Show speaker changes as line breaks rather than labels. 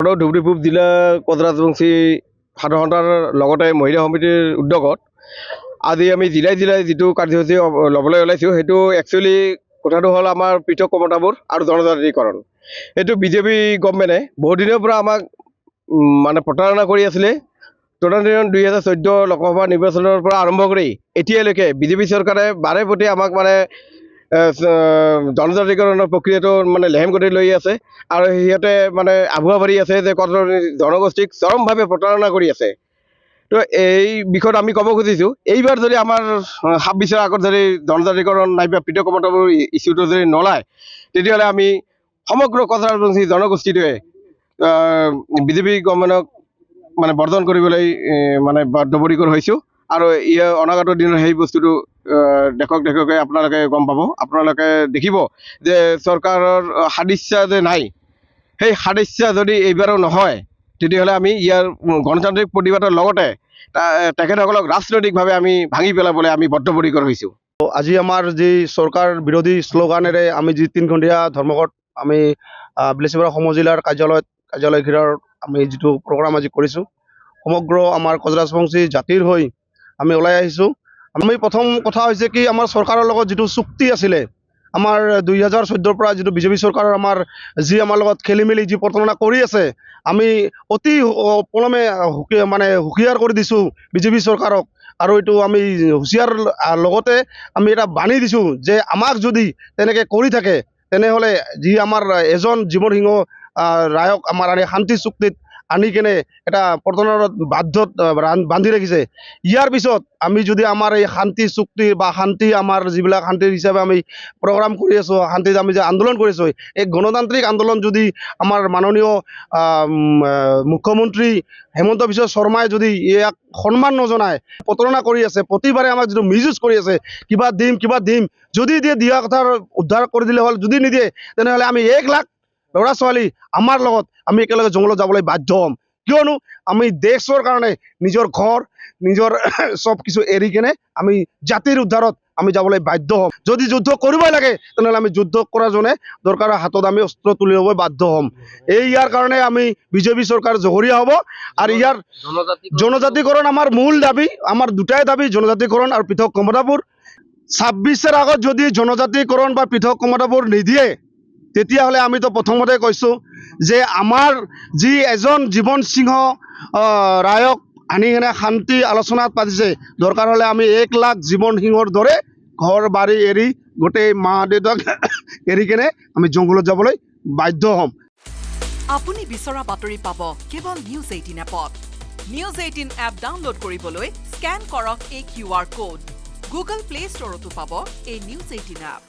বড়ো ধুবুৰী পূব জিলা কোচ ৰাজবংশী সাধাৰণতাৰ লগতে মহিলা সমিতিৰ উদ্যোগত আজি আমি জিলাই জিলাই যিটো কাৰ্যসূচী ল'বলৈ ওলাইছোঁ সেইটো একচুৱেলি কথাটো হ'ল আমাৰ পৃথক ক্ষমতাবোৰ আৰু জনজাতিকৰণ। এইটো বিজেপি গভৰ্ণমেণ্টে বহুদিনৰ পৰা আমাক মানে প্ৰতাৰণা কৰি আছিলে। 2014 লোকসভা নিৰ্বাচনৰ পৰা আৰম্ভ কৰি এতিয়ালৈকে বিজেপি চৰকাৰে বাৰে প্ৰতি আমাক মানে জনজাতিকৰণৰ প্ৰক্ৰিয়াটো মানে লেহেম গতি লৈ আছে আৰু সিহঁতে মানে আভুৱা ভৰি আছে যে জনগোষ্ঠীক চৰমভাৱে প্ৰতাৰণা কৰি আছে। তো এই বিষয়ত আমি ক'ব খুজিছোঁ, এইবাৰ যদি আমাৰ 26ৰ আগত যদি জনজাতিকৰণ নাইবা পৃথক ক্ষমতাবোৰ ইছ্যুটো যদি নলয়, তেতিয়াহ'লে আমি সমগ্ৰ কোচ ৰাজবংশী জনগোষ্ঠীটোৱে বিজেপি গভৰ্ণমেণ্টক মানে বৰ্জন কৰিবলৈ মানে বাধ্যৱলীকৰ হৈছোঁ আৰু ইয়াৰ অনাগত দিনত সেই বস্তুটো দেখকে আপোনালোকে গম পাব। আপোনালোকে দেখিব যে চৰকাৰৰ সদিচ্ছা যে নাই, সেই সদিচ্ছা যদি এইবাৰো নহয়, তেতিয়াহ'লে আমি ইয়াৰ গণতান্ত্ৰিক প্ৰতিবাদৰ লগতে তেখেতসকলক ৰাজনৈতিকভাৱে আমি ভাঙি পেলাবলৈ আমি বদ্ধপৰিকৰ হৈছোঁ।
আজি আমাৰ যি চৰকাৰ বিৰোধী শ্লোগানেৰে আমি যি 3 ঘণ্টীয়া ধৰ্মঘট আমি বিলেচিপাৰা সমজিলাৰ কাৰ্যালয় ঘেৰাৰ আমি যিটো প্ৰগ্ৰাম আজি কৰিছোঁ, সমগ্ৰ আমাৰ কোচ ৰাজবংশী জাতিৰ হৈ আমি ওলাই আহিছোঁ। আমি প্ৰথম কথা হৈছে কি, আমাৰ চৰকাৰৰ লগত যিটো চুক্তি আছিলে, আমাৰ 2014 পৰা যিটো বিজেপি চৰকাৰৰ আমাৰ লগত খেলি মেলি যি প্ৰতাৰণা কৰি আছে, আমি অতি পলমে মানে হুঁশিয়াৰ কৰি দিছোঁ বিজেপি চৰকাৰক। আৰু এইটো আমি হুঁশিয়াৰ লগতে আমি এটা বান্ধি দিছোঁ যে আমাক যদি তেনেকৈ কৰি থাকে তেনেহ'লে যি আমাৰ এজন জীৱন সিংহ ৰায়ক আমাৰ শান্তি চুক্তিত আনি কেনে এটা প্ৰতাৰণাত বান্ধি ৰাখিছে। ইয়াৰ পিছত আমি যদি আমাৰ এই শান্তি চুক্তি বা শান্তি আমাৰ যিবিলাক শান্তিৰ হিচাপে আমি প্ৰগ্ৰাম কৰি আছোঁ, শান্তিত আমি যে আন্দোলন কৰিছোঁ, এই গণতান্ত্ৰিক আন্দোলন যদি আমাৰ মাননীয় মুখ্যমন্ত্ৰী হেমন্ত বিশ্ব শৰ্মাই যদি ইয়াক সন্মান নজনায়, প্ৰতাৰণা কৰি আছে, প্ৰতিবাৰে আমাক যিটো মিছইউজ কৰি আছে, কিবা দিম যদি দিয়া কথা উদ্ধাৰ কৰি দিলে হ'ল, যদি নিদিয়ে তেনেহ'লে আমি 1 লাখ ল'ৰা ছোৱালী আমাৰ লগত আমি একেলগে জংঘলত যাবলৈ বাধ্য হ'ম। কিয়নো আমি দেশৰ কাৰণে নিজৰ ঘৰ নিজৰ চব কিছু এৰি কেনে আমি জাতিৰ উদ্ধাৰত আমি যাবলৈ বাধ্য হ'ম। যদি যুদ্ধ কৰিবই লাগে তেনেহ'লে আমি যুদ্ধ কৰাজনে দৰকাৰ হাতত আমি অস্ত্ৰ তুলি ল'ব বাধ্য হ'ম। ইয়াৰ কাৰণে আমি বিজেপি চৰকাৰ জগৰীয়া হ'ব। আৰু ইয়াৰ জনজাতিকৰণ আমাৰ মূল দাবী, আমাৰ দুটাই দাবী, জনজাতিকৰণ আৰু পৃথক ক্ষমতাবোৰ। 26ৰ আগত যদি জনজাতিকৰণ বা পৃথক ক্ষমতাবোৰ নিদিয়ে, তেতিয়াহ'লে আমিতো প্ৰথমতে কৈছোঁ যে আমাৰ যি এজন জীৱন সিংহ ৰায়ক আনি কেনে শান্তি আলোচনাত পাতিছে, দৰকাৰ হ'লে আমি 1 লাখ জীৱন সিংহৰ দৰে ঘৰ বাৰী এৰি গোটেই মা দেউতাক এৰি কেনে আমি জংঘলত যাবলৈ বাধ্য হ'ম।
আপুনি বিচৰা বাতৰি পাব কেৱল নিউজ 18 এপত। নিউজ 18 এপ ডাউনলোড কৰিবলৈ স্কেন কৰক এই QR কোড। গুগল প্লে ষ্টৰতো পাব এই নিউজ 18 এপ।